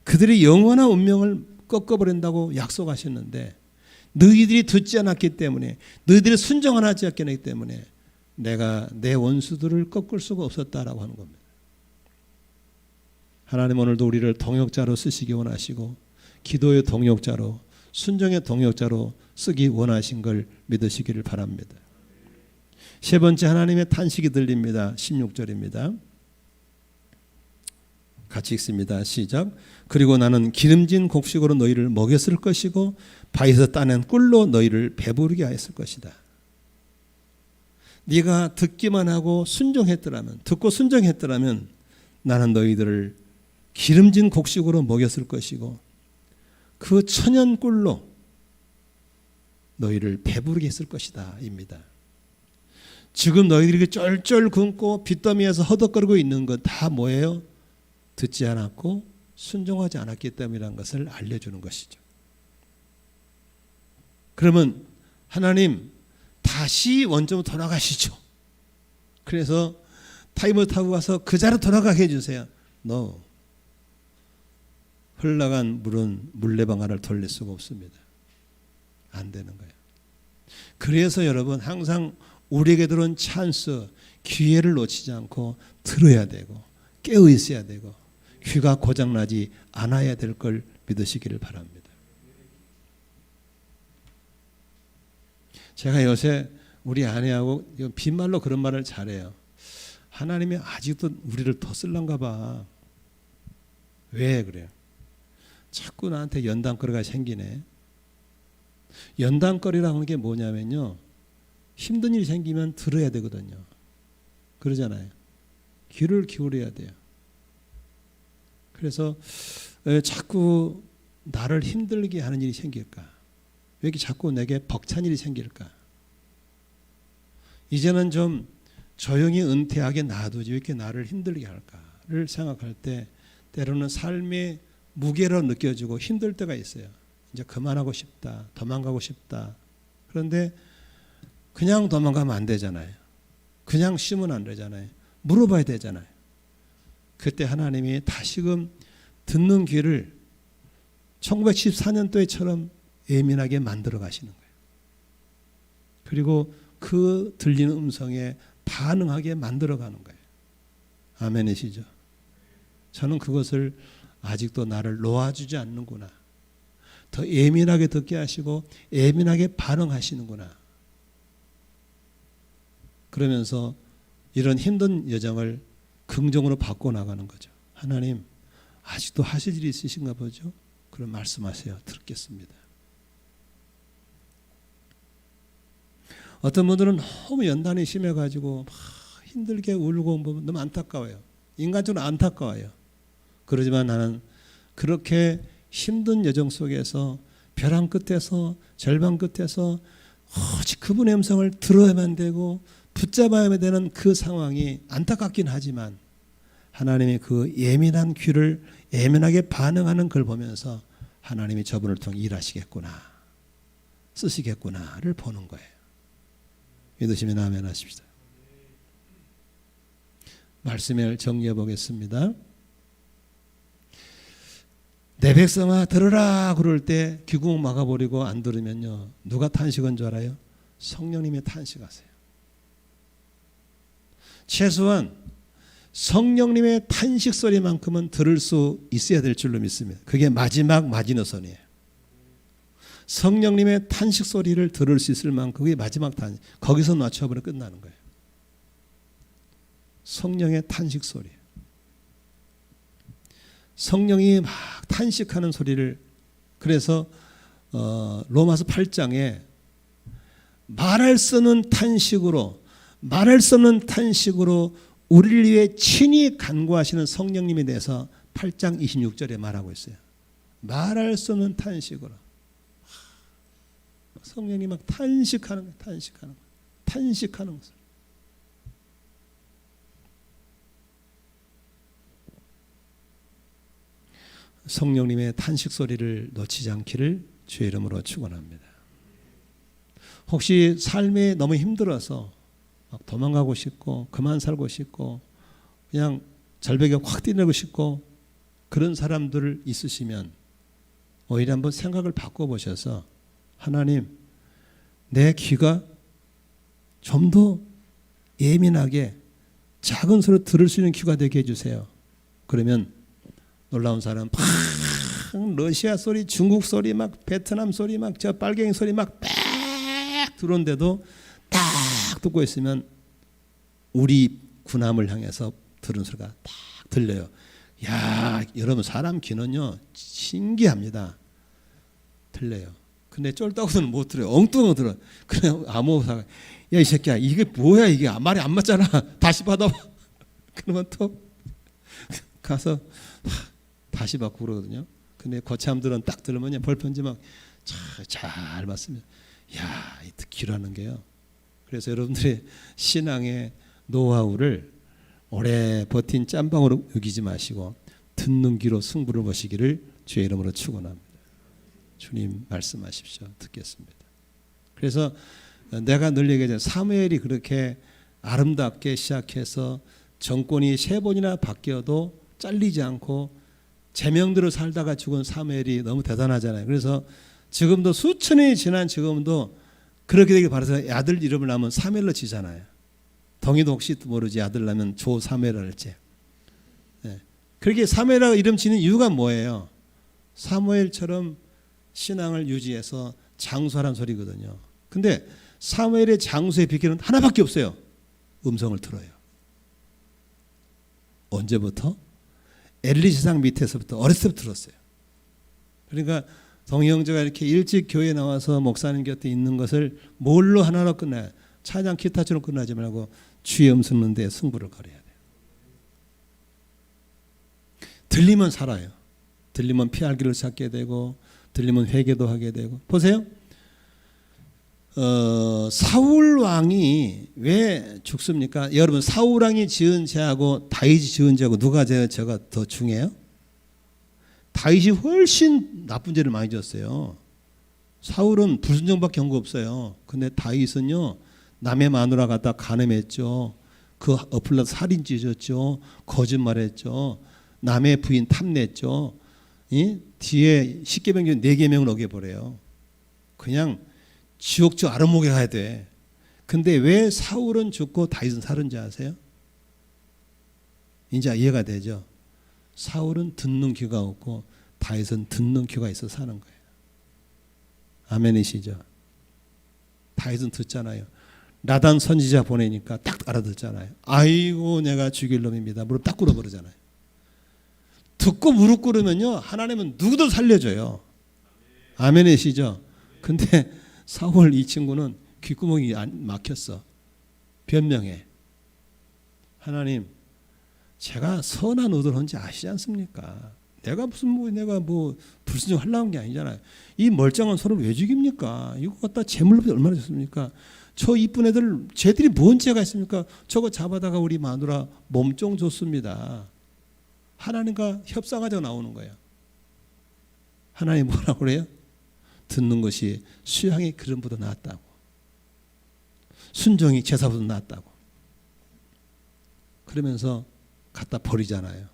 그들의 영원한 운명을 꺾어버린다고 약속하셨는데 너희들이 듣지 않았기 때문에 너희들이 순종 안 하지 않기 때문에 내가 내 원수들을 꺾을 수가 없었다라고 하는 겁니다. 하나님 오늘도 우리를 동역자로 쓰시기 원하시고 기도의 동역자로 순종의 동역자로 쓰기 원하신 걸 믿으시기를 바랍니다. 세 번째 하나님의 탄식이 들립니다. 16절입니다. 같이 읽습니다. 시작. 그리고 나는 기름진 곡식으로 너희를 먹였을 것이고 바위에서 따낸 꿀로 너희를 배부르게 하였을 것이다. 네가 듣기만 하고 순종했더라면 듣고 순종했더라면 나는 너희들을 기름진 곡식으로 먹였을 것이고 그 천연 꿀로 너희를 배부르게 했을 것이다 입니다. 지금 너희들이 쫄쫄 굶고 빚더미에서 허덕거리고 있는 것 다 뭐예요? 듣지 않았고 순종하지 않았기 때문이라는 것을 알려주는 것이죠. 그러면 하나님 다시 원점으로 돌아가시죠. 그래서 타임을 타고 가서 그 자리로 돌아가게 해주세요. No. 흘러간 물은 물레방아를 돌릴 수가 없습니다. 안 되는 거예요. 그래서 여러분 항상 우리에게 들어온 찬스, 기회를 놓치지 않고 들어야 되고 깨어 있어야 되고 귀가 고장나지 않아야 될 걸 믿으시기를 바랍니다. 제가 요새 우리 아내하고 빈말로 그런 말을 잘해요. 하나님이 아직도 우리를 더 쓸란가 봐. 왜 그래요? 자꾸 나한테 연단거리가 생기네. 연단거리라고 하는 게 뭐냐면요. 힘든 일이 생기면 들어야 되거든요. 그러잖아요. 귀를 기울여야 돼요. 그래서 왜 자꾸 나를 힘들게 하는 일이 생길까? 왜 이렇게 자꾸 내게 벅찬 일이 생길까? 이제는 좀 조용히 은퇴하게 놔두지 왜 이렇게 나를 힘들게 할까를 생각할 때 때로는 삶의 무게로 느껴지고 힘들 때가 있어요. 이제 그만하고 싶다. 도망가고 싶다. 그런데 그냥 도망가면 안 되잖아요. 그냥 쉬면 안 되잖아요. 물어봐야 되잖아요. 그때 하나님이 다시금 듣는 귀를 1914년도에처럼 예민하게 만들어 가시는 거예요. 그리고 그 들리는 음성에 반응하게 만들어 가는 거예요. 아멘이시죠? 저는 그것을 아직도 나를 놓아주지 않는구나. 더 예민하게 듣게 하시고 예민하게 반응하시는구나. 그러면서 이런 힘든 여정을 긍정으로 바꿔나가는 거죠. 하나님 아직도 하실 일이 있으신가 보죠. 그럼 말씀하세요. 듣겠습니다. 어떤 분들은 너무 연단이 심해가지고 막 힘들게 울고 보면 너무 안타까워요. 인간적으로 안타까워요. 그러지만 나는 그렇게 힘든 여정 속에서 벼랑 끝에서 절반 끝에서 오직 그분의 음성을 들어야만 되고 붙잡아야 되는 그 상황이 안타깝긴 하지만 하나님의 그 예민한 귀를 예민하게 반응하는 걸 보면서 하나님이 저분을 통해 일하시겠구나, 쓰시겠구나를 보는 거예요. 믿으시면 아멘 하십시다. 말씀을 정리해 보겠습니다. 내 백성아 들으라 그럴 때 귀구멍 막아버리고 안 들으면요 누가 탄식한 줄 알아요? 성령님의 탄식하세요. 최소한 성령님의 탄식 소리만큼은 들을 수 있어야 될 줄로 믿습니다. 그게 마지막 마지노선이에요. 성령님의 탄식 소리를 들을 수 있을 만큼 그게 마지막 탄식. 거기서 맞춰버리면 끝나는 거예요. 성령의 탄식 소리. 성령이 막 탄식하는 소리를, 그래서 로마서 8장에 말할 수 없는 탄식으로 우리를 위해 친히 간구하시는 성령님에 대해서 8장 26절에 말하고 있어요. 말할 수 없는 탄식으로. 성령이 막 탄식하는 것을. 성령님의 탄식 소리를 놓치지 않기를 주의 이름으로 축원합니다. 혹시 삶이 너무 힘들어서 막 도망가고 싶고 그만 살고 싶고 그냥 절벽에 확 뛰내고 싶고 그런 사람들 있으시면 오히려 한번 생각을 바꿔보셔서 하나님, 내 귀가 좀 더 예민하게 작은 소리 들을 수 있는 귀가 되게 해주세요. 그러면 놀라운 사람 막 러시아 소리, 중국 소리, 막 베트남 소리, 막 저 빨갱이 소리 막 빽 들어오는데도 딱 듣고 있으면 우리 군함을 향해서 들은 소리가 딱 들려요. 야, 여러분 사람 귀는요 신기합니다. 들려요. 근데 쫄다고는 못 들어요. 엉뚱한 거 들어요. 그냥 암호사가 야, 이 새끼야, 이게 뭐야, 이게 말이 안 맞잖아. 다시 받아봐. 그러면 또 가서 다시 받고 그러거든요. 근데 거참들은 딱 들으면 벌편지 막 잘 맞습니다. 야, 이 듣기라는 게요. 그래서 여러분들의 신앙의 노하우를 오래 버틴 짬방으로 여기지 마시고 듣는 귀로 승부를 보시기를 주의 이름으로 축원합니다. 주님 말씀하십시오. 듣겠습니다. 그래서 내가 늘 얘기하잖아요. 사무엘이 그렇게 아름답게 시작해서 정권이 3번이나 바뀌어도 잘리지 않고 제명대로 살다가 죽은 사무엘이 너무 대단하잖아요. 그래서 지금도 수천 년이 지난 지금도 그렇게 되길 바라서 아들 이름을 낳으면 사무엘로 지잖아요. 덩이도 혹시 모르지 아들 낳으면 조 사무엘 할지. 네. 그렇게 사무엘이라고 이름 지는 이유가 뭐예요? 사무엘처럼 신앙을 유지해서 장수하라는 소리거든요. 근데 사무엘의 장수의 비결은 하나밖에 없어요. 음성을 들어요. 언제부터? 엘리 세상 밑에서부터 어렸을 때부터 들었어요. 그러니까 동희 형제가 이렇게 일찍 교회에 나와서 목사님 곁에 있는 것을 뭘로 하나로 끝나요? 찬양 기타처럼 끝나지 말고 주의 음성 듣는 데 승부를 걸어야 돼요. 들리면 살아요. 들리면 피할 길을 찾게 되고 들리면 회개도 하게 되고. 보세요. 사울 왕이 왜 죽습니까? 여러분 사울 왕이 지은 죄하고 다윗이 지은 죄하고 누가 죄가 더 중요해요? 다윗이 훨씬 나쁜 죄를 많이 지었어요. 사울은 불순종밖에 한 거 없어요. 근데 다윗은요 남의 마누라 갖다 간음했죠. 그 엎을러서 살인 찢었죠. 거짓말했죠. 남의 부인 탐냈죠. 뒤에 10계명 중 4계명을 어겨버려요. 그냥 지옥저 아르목에 가야 돼. 근데 왜 사울은 죽고 다윗은 살은지 아세요? 이제 이해가 되죠. 사울은 듣는 귀가 없고 다윗은 듣는 귀가 있어 사는 거예요. 아멘이시죠? 다윗은 듣잖아요. 나단 선지자 보내니까 딱 알아듣잖아요. 아이고 내가 죽일 놈입니다. 무릎 딱 꿇어버리잖아요. 듣고 무릎 꿇으면요 하나님은 누구도 살려줘요. 아멘이시죠? 근데 사울 이 친구는 귓구멍이 막혔어. 변명해. 하나님, 제가 선한 의도를 한지 아시지 않습니까? 내가 내가 불순종 하려는 게 아니잖아요. 이 멀쩡한 소를 왜 죽입니까? 이거 갖다 제물로 얼마나 줬습니까? 저 이쁜 애들 쟤들이 뭔 죄가 있습니까? 저거 잡아다가 우리 마누라 몸종 줬습니다. 하나님과 협상하자고 나오는 거예요. 하나님 뭐라고 그래요? 듣는 것이 수양의 기름보다 낫다고. 순종이 제사보다 낫다고. 그러면서 갖다 버리잖아요.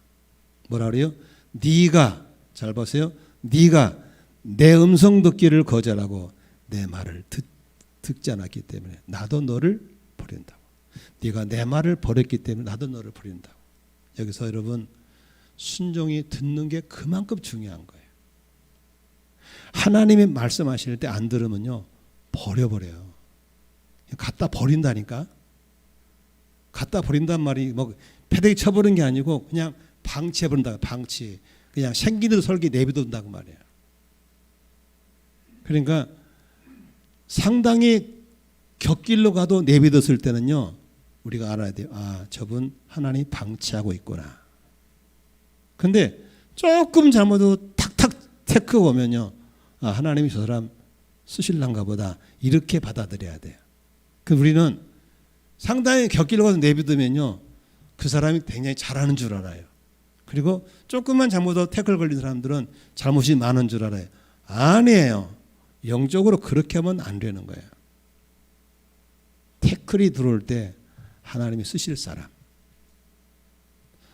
뭐라 그래요? 네가 잘 보세요. 네가 내 음성 듣기를 거절하고 내 말을 듣지 않았기 때문에 나도 너를 버린다고. 네가 내 말을 버렸기 때문에 나도 너를 버린다고. 여기서 여러분 순종이 듣는 게 그만큼 중요한 거예요. 하나님이 말씀하실 때 안 들으면요 버려버려요. 갖다 버린다니까. 갖다 버린단 말이 뭐 패대기 쳐버린 게 아니고 그냥 방치해버린다. 방치. 그냥 생기는 설계 내비둔다고 말이에요. 그러니까 상당히 곁길로 가도 내비뒀을 때는요 우리가 알아야 돼요. 아, 저분 하나님이 방치하고 있구나. 근데 조금 잘못도 탁탁 테크 오면요, 아, 하나님이 저 사람 쓰실란가 보다 이렇게 받아들여야 돼요. 그 우리는 상당히 곁길로 가서 내비두면요 그 사람이 굉장히 잘하는 줄 알아요. 그리고 조금만 잘못도 태클 걸린 사람들은 잘못이 많은 줄 알아요. 아니에요. 영적으로 그렇게 하면 안 되는 거예요. 태클이 들어올 때 하나님이 쓰실 사람,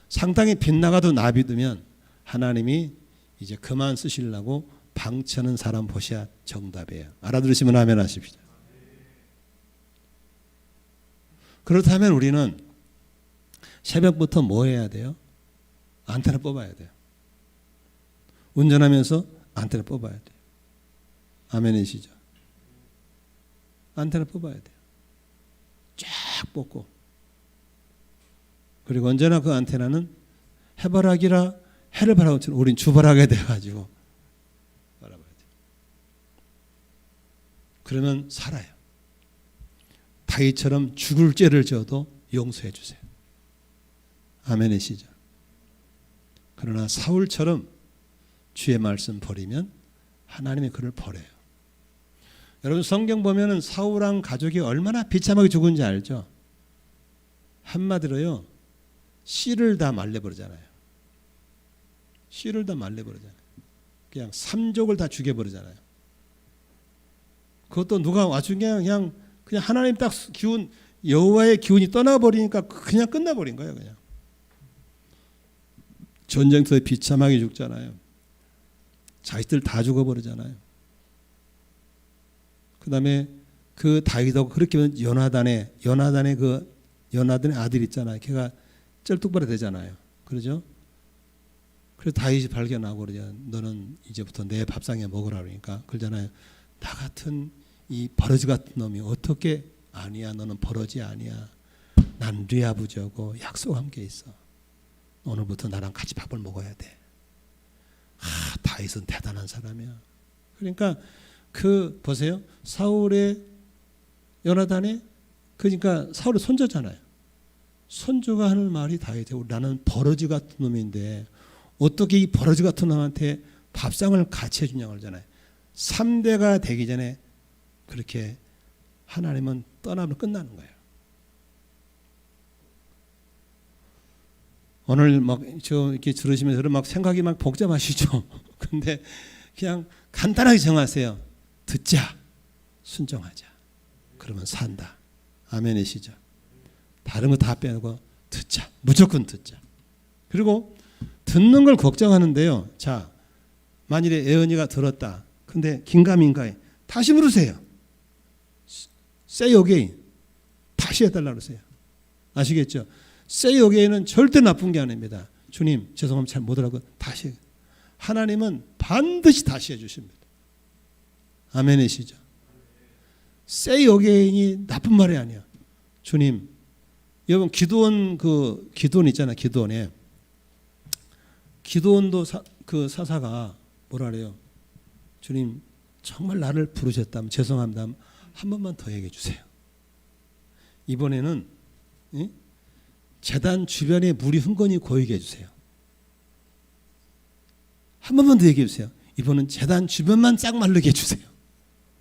상당히 빗나가도 나비두면 하나님이 이제 그만 쓰시려고 방치하는 사람 보셔야 정답이에요. 알아들으시면 아멘 하십시오. 그렇다면 우리는 새벽부터 뭐 해야 돼요? 안테나 뽑아야 돼요. 운전하면서 안테나 뽑아야 돼요. 아멘이시죠? 안테나 뽑아야 돼요. 쫙 뽑고. 그리고 언제나 그 안테나는 해바라기라 해를 바라보는 것처럼 우린 주바라게 돼가지고 바라봐야 돼요. 그러면 살아요. 다윗처럼 죽을 죄를 져도 용서해 주세요. 아멘이시죠? 그러나 사울처럼 주의 말씀 버리면 하나님이 그를 버려요. 여러분 성경 보면은 사울랑 가족이 얼마나 비참하게 죽은지 알죠? 한마디로요 씨를 다 말려버리잖아요. 씨를 다 말려버리잖아요. 그냥 삼족을 다 죽여버리잖아요. 그것도 누가 와준 게 그냥 하나님 딱 기운, 여호와의 기운이 떠나버리니까 그냥 끝나버린 거예요. 그냥 전쟁터에 비참하게 죽잖아요. 자식들 다 죽어버리잖아요. 그 다음에 그 다윗하고 그렇게 하면 연하단의 아들 있잖아요. 걔가 쩔뚝발이 되잖아요. 그러죠? 그래서 다윗이 발견하고 그러죠. 너는 이제부터 내 밥상에 먹으라 그러니까 그러잖아요. 나 같은 이 버러지 같은 놈이 어떻게 아니야. 너는 버러지 아니야. 난 르야부저고 약속한 게 있어. 오늘부터 나랑 같이 밥을 먹어야 돼. 아, 다윗은 대단한 사람이야. 그러니까 그 보세요. 사울의 요나단의 그러니까 사울의 손자잖아요. 손주가 하는 말이 다윗이에요. 나는 버러지 같은 놈인데 어떻게 이 버러지 같은 놈한테 밥상을 같이 해주냐고 그러잖아요. 3대가 되기 전에 그렇게 하나님은 떠나면 끝나는 거예요. 오늘 막 저 이렇게 들으시면서 막 생각이 막 복잡하시죠. 근데 그냥 간단하게 정하세요. 듣자, 순종하자. 그러면 산다. 아멘이시죠. 다른 거 다 빼고 듣자. 무조건 듣자. 그리고 듣는 걸 걱정하는데요. 자, 만일에 애언이가 들었다. 근데 긴가민가해. 다시 물으세요. Say again. 다시 해달라고 그러세요. 아시겠죠? Say again은 절대 나쁜 게 아닙니다. 주님 죄송합니다. 잘 못하라고 다시. 하나님은 반드시 다시 해주십니다. 아멘이시죠? Say again이 나쁜 말이 아니야. 주님, 여러분 기드온 기드온 있잖아. 기드온에 기드온도 그 사사가 뭐라 그래요? 주님 정말 나를 부르셨다면 죄송합니다. 한 번만 더 얘기해 주세요. 이번에는 제단 주변에 물이 흥건히 고이게 해주세요. 한 번만 더 얘기해 주세요. 이번은 제단 주변만 싹 마르게 해주세요.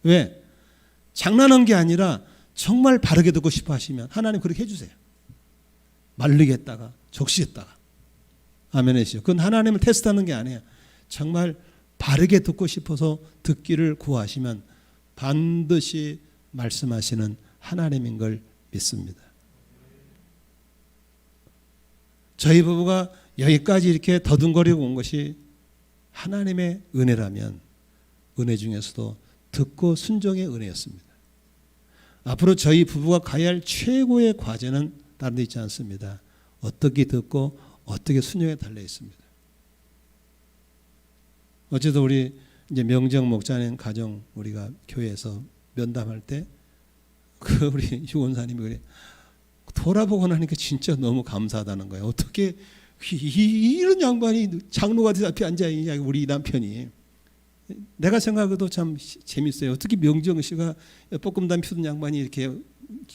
왜? 장난한 게 아니라 정말 바르게 듣고 싶어 하시면 하나님 그렇게 해주세요. 마르게 했다가 적시했다가. 아멘이시죠. 그건 하나님을 테스트하는 게 아니에요. 정말 바르게 듣고 싶어서 듣기를 구하시면 반드시 말씀하시는 하나님인 걸 믿습니다. 저희 부부가 여기까지 이렇게 더듬거리고 온 것이 하나님의 은혜라면 은혜 중에서도 듣고 순종의 은혜였습니다. 앞으로 저희 부부가 가야 할 최고의 과제는 다른 데 있지 않습니다. 어떻게 듣고 어떻게 순종에 달려 있습니다. 어제도 우리 이제 명정 목자님 가정 우리가 교회에서 면담할 때 그 우리 유원사님이 그래 돌아보고 나니까 진짜 너무 감사하다는 거예요. 어떻게 이런 양반이 장로가 앞에 앉아 있냐 우리 남편이. 내가 생각해도 참 재밌어요. 어떻게 명정 씨가 볶음담 피우던 양반이 이렇게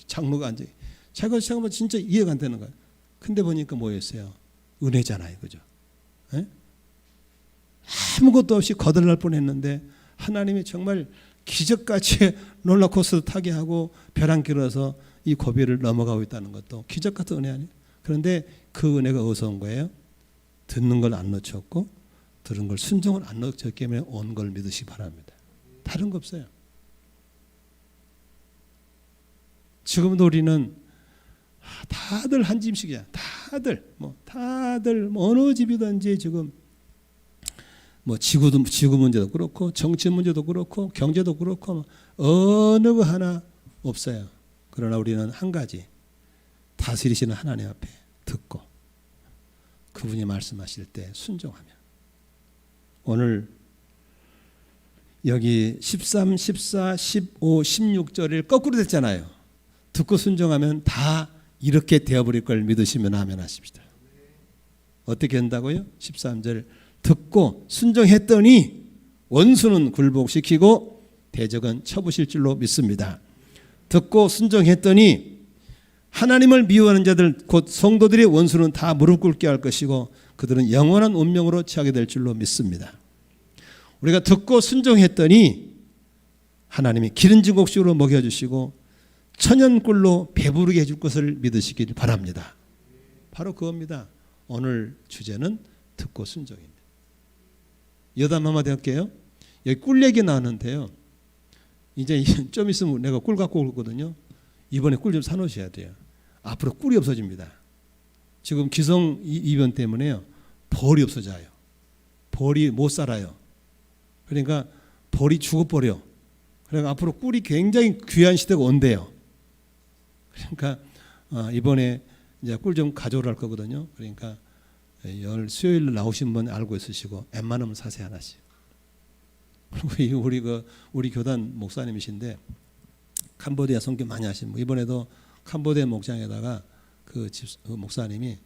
장로가 앉아. 제가 생각하면 진짜 이해가 안 되는 거예요. 근데 보니까 뭐였어요? 은혜잖아요, 그죠? 에? 아무것도 없이 거들날 뻔했는데 하나님이 정말 기적같이 롤러코스터 타게 하고 벼랑 길어서 이 고비를 넘어가고 있다는 것도 기적 같은 은혜 아니에요? 그런데 그 은혜가 어디서 온 거예요? 듣는 걸 안 놓쳤고 들은 걸 순종을 안 놓쳤기 때문에 온 걸 믿으시기 바랍니다. 다른 거 없어요. 지금도 우리는 다들 한 집씩이야. 다들 어느 집이든지 지금 지구 문제도 그렇고 정치 문제도 그렇고 경제도 그렇고 어느 거 하나 없어요. 그러나 우리는 한 가지 다스리시는 하나님 앞에 듣고 그분이 말씀하실 때 순종하며 오늘 여기 13, 14, 15, 16절을 거꾸로 됐잖아요. 듣고 순종하면 다 이렇게 되어버릴 걸 믿으시면 아멘 하십시다. 어떻게 된다고요? 13절 듣고 순종했더니 원수는 굴복시키고 대적은 쳐부실 줄로 믿습니다. 듣고 순종했더니 하나님을 미워하는 자들 곧 성도들의 원수는 다 무릎 꿇게 할 것이고 그들은 영원한 운명으로 취하게 될 줄로 믿습니다. 우리가 듣고 순종했더니 하나님이 기름진 곡식으로 먹여주시고 천연꿀로 배부르게 해줄 것을 믿으시길 바랍니다. 바로 그겁니다. 오늘 주제는 듣고 순종입니다. 여담 한마디 할게요. 여기 꿀 얘기 나왔는데요. 이제 좀 있으면 내가 꿀 갖고 오거든요. 이번에 꿀 좀 사놓으셔야 돼요. 앞으로 꿀이 없어집니다. 지금 기성 이변 때문에요. 벌이 없어져요. 벌이 못 살아요. 그러니까 벌이 죽어버려. 그러니까 앞으로 꿀이 굉장히 귀한 시대가 온대요. 그러니까 이번에 이제 꿀 좀 가져오라 할 거거든요. 그러니까 수요일 나오신 분 알고 있으시고 웬만하면 사세요 하나씩. 우리 교단 목사님이신데 캄보디아 선교 많이 하신 분 이번에도 캄보디아 목장에다가 그 목사님이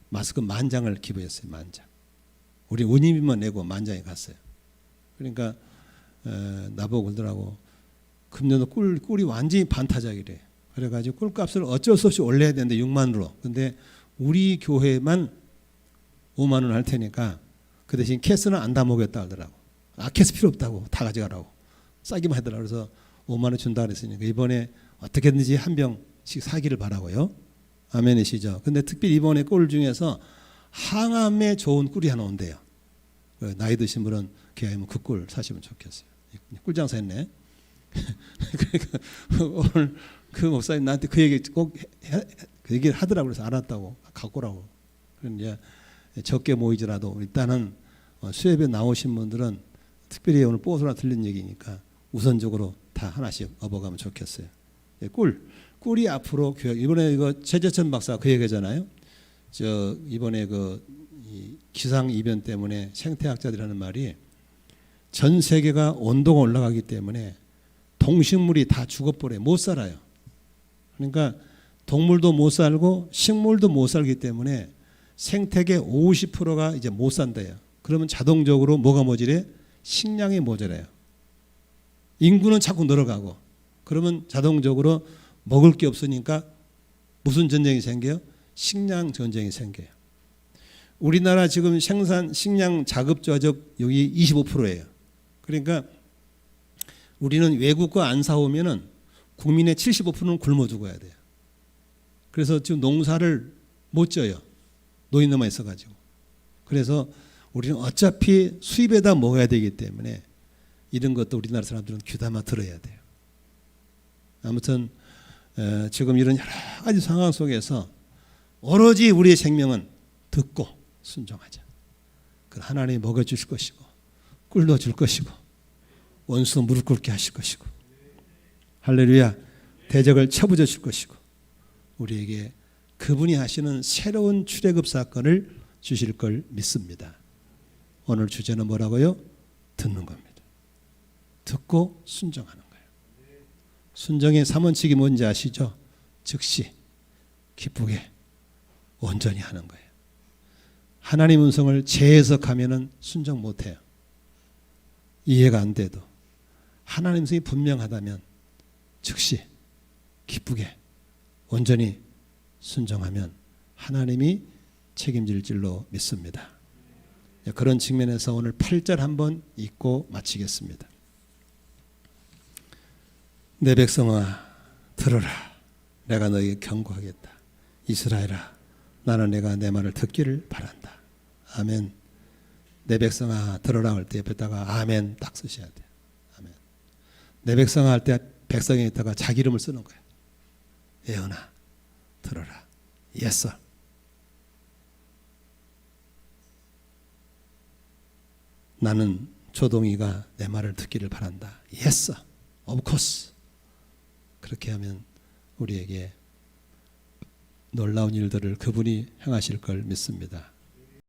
마스크 10,000장을 기부했어요. 10,000장. 우리 운임비만 내고 10,000장에 갔어요. 그러니까 나보고 그러더라고. 금년도 꿀이 완전히 반타작이래. 그래가지고 꿀값을 어쩔 수 없이 올려야 되는데 6만으로. 근데 우리 교회만 5만 원 할 테니까 그 대신 캐스는 안 다 먹였다 하더라고. 캐스 필요 없다고 다 가져가라고 싸기만 하더라고. 그래서 5만 원 준다 그랬으니까 이번에 어떻게든지 한 병씩 사기를 바라고요. 아멘이시죠. 근데 특별히 이번에 꿀 중에서 항암에 좋은 꿀이 하나 온대요. 나이 드신 분은 기왕이면 그 꿀 사시면 좋겠어요. 꿀 장사 했네. 그러니까 오늘 그 목사님 나한테 그 얘기 꼭 그 얘기를 하더라고. 그래서 알았다고 갖고 오라고. 그럼 이제 적게 모이더라도 일단은 수협에 나오신 분들은 특별히 오늘 뽀소나 들린 얘기니까 우선적으로 다 하나씩 업어가면 좋겠어요. 꿀이 앞으로 교육. 이번에 이거 최재천 박사 그 얘기잖아요. 이번에 이 기상 이변 때문에 생태학자들이 하는 말이 전 세계가 온도가 올라가기 때문에 동식물이 다 죽어버려요. 못 살아요. 그러니까 동물도 못 살고 식물도 못 살기 때문에 생태계 50%가 이제 못 산대요. 그러면 자동적으로 뭐가 모자래? 식량이 모자라요. 인구는 자꾸 늘어가고 그러면 자동적으로 먹을 게 없으니까 무슨 전쟁이 생겨요? 식량 전쟁이 생겨요. 우리나라 지금 생산 식량 자급자족 여기 25%예요. 그러니까 우리는 외국과 안 사오면은 국민의 75%는 굶어 죽어야 돼요. 그래서 지금 농사를 못 져요. 노인네만 있어가지고. 그래서 우리는 어차피 수입에다 먹어야 되기 때문에 이런 것도 우리나라 사람들은 귀담아 들어야 돼요. 아무튼 지금 이런 여러 가지 상황 속에서 오로지 우리의 생명은 듣고 순종하자. 그 하나님이 먹여주실 것이고 꿀도 줄 것이고 원수 무릎 꿇게 하실 것이고 할렐루야. 대적을 쳐부져 줄 것이고 우리에게 그분이 하시는 새로운 출애굽 사건을 주실 걸 믿습니다. 오늘 주제는 뭐라고요? 듣는 겁니다. 듣고 순종하는 거예요. 순종의 3원칙이 뭔지 아시죠? 즉시, 기쁘게, 온전히 하는 거예요. 하나님 음성을 재해석하면 순종 못해요. 이해가 안 돼도 하나님 음성이 분명하다면 즉시, 기쁘게, 온전히 순종하면 하나님이 책임질 줄로 믿습니다. 그런 측면에서 오늘 8절 한번 읽고 마치겠습니다. 내 백성아 들으라. 내가 너에게 경고하겠다. 이스라엘아 나는 내가 내 말을 듣기를 바란다. 아멘. 내 백성아 들으라 할 때 옆에다가 아멘 딱 쓰셔야 돼요. 아멘. 내 백성아 할 때 백성에다가 자기 이름을 쓰는 거예요. 예언아 들어라. Yes sir. 나는 조동이가 내 말을 듣기를 바란다. Yes sir. Of course. 그렇게 하면 우리에게 놀라운 일들을 그분이 행하실 걸 믿습니다.